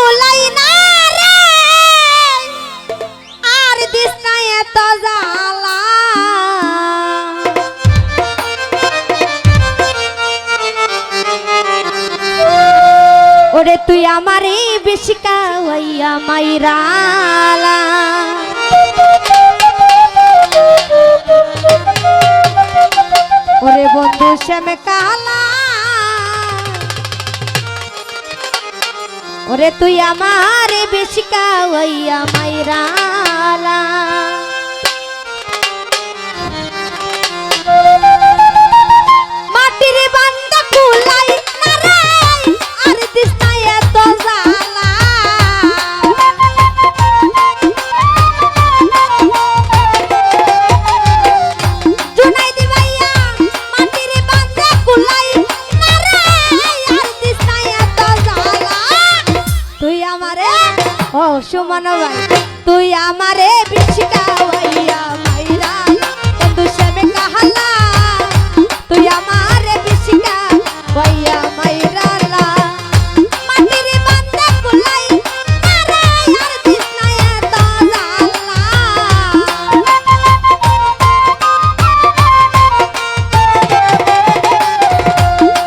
কুলাই না রে আর দিস না এত জ্বালা ওরে তুই আমারে বেশি কাওয়াইয়া মাইরালা ওরে বন্ধু শ্যামে কালা ওরে তুই আমারে বেশি কাওয়াইয়া মাইরালা মাটির বান্দা কুলাই না রে আর দিস না এত জ্বালা জুনাইদ ভাইয়া মাটির বান্দা কুলাই না রে আর দিস না এত জ্বালা তুই আমারে ও সুমন ভাই তুই আমারে বেশি কাওয়াইয়া মাইরালা বন্ধু শ্যামে কাহালা তুই আমারে বেশি কাওয়াইয়া মাইরালা মাটির বান্দা কুলাই না রে আর দিস না এত জ্বালা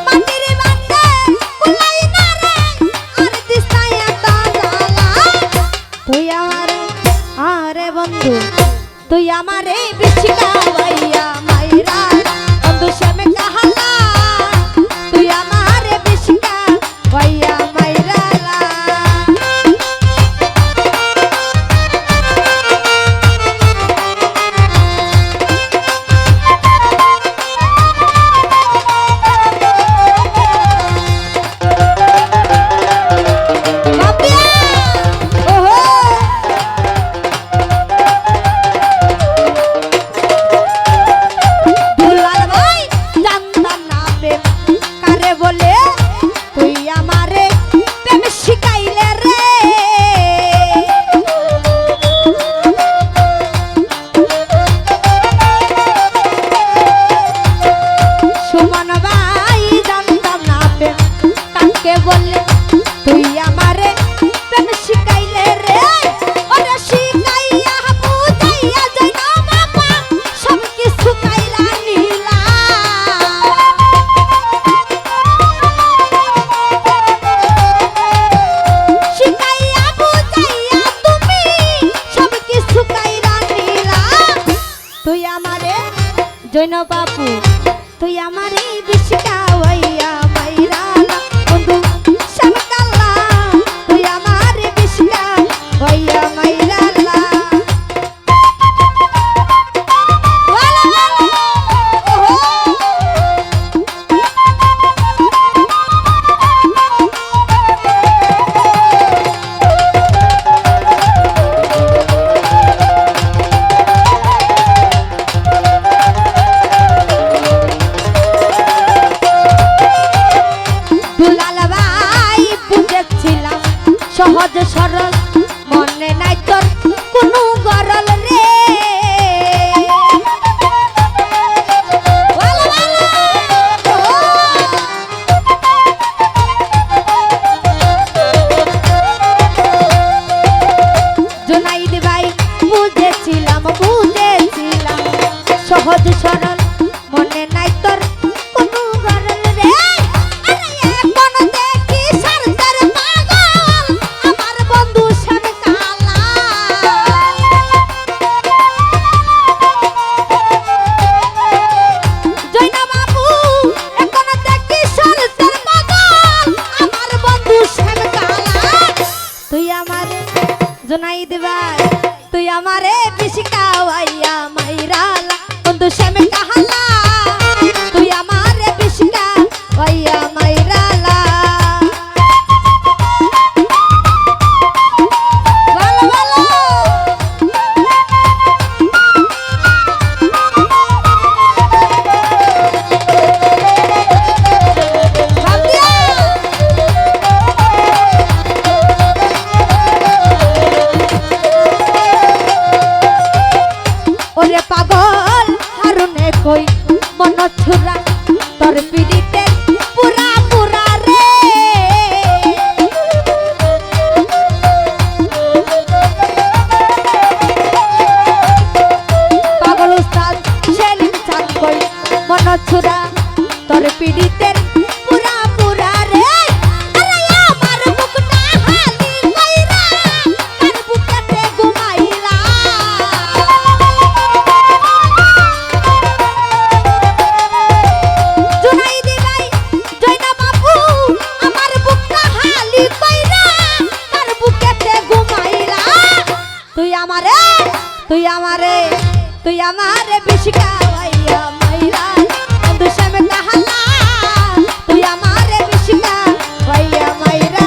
মাটির বান্দা কুলাই না রে আর দিস না এত জ্বালা তুই আমারে আরে বন্ধু তুই আমারে বেশি কাওয়াইয়া মাইরালা বন্ধু শ্যামে কাহালা তুই আমারে বেশি কাওয়াইয়া মাইরালা বাপিয়া ওহো দুলাল ভাই জানতাম না প্রেম কারে বলে তুই আমারে প্রেম শিখাইলে রে সুমন ভাই জানতাম না প্রেম কাকে বলে তুই আমারে প্রেম শিখাইলে রে ওরে শিখাইয়া বুঝাইয়া যাইনা বাবা সব কিছু কাইরা নিলা শিখাইয়া বুঝাইয়া তুমি সব কিছু কাইরা নিলা তুই আমারে জৈন বাপু তুই আমারে বেশি কাওয়াইয়া মাইরালা বন্ধু শ্যামে কালা তুই আমারে বেশি কাওয়াইয়া মাইরালা ওয়ালা ওয়ালা ওহো দুলাল ভাই বুঝেছিলাম সহজ সরল মনে নাই তোর কোনো গরল রে ওয়ালা ওয়ালা ওহো জুনাইদ ভাই বুঝেছিলাম সহজ সরল মনে নাই তোর কোনো গরল রে আরে এখন দেখি সারদার পাগল আমার বন্ধু শ্যামে কালা জয়না বাবু এখন দেখি সারদার পাগল আমার বন্ধু শ্যামে কালা তুই আমারে জুনাইদ ভাই তুই আমারে বেশি কাওয়াইয়া মাইরালা বন্ধু শ্যামে কাহালা তুই আমারে বেশি কাওয়াইয়া মাইরালা ভালো ভালো ভাবিয়া ওরে তুই আমারে বিশিকা ভাইয়া মাইরা বন্ধু সামনে তাহালা তুই আমারে বিশিকা ভাইয়া মাইরা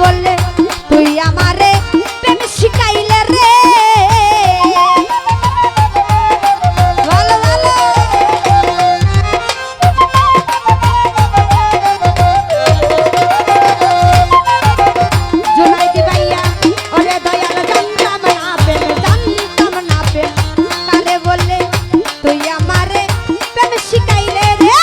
বললে তুই আমারে প্রেম শিখাইলে রে ভালো ভালো জুনাইদি ভাইয়া ওরে দয়াল জানতাম না প্রেম কারে বললে তুই আমারে প্রেম শিখাইলে রে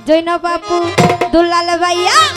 জৈন বাপু দুলাল ভাইয়া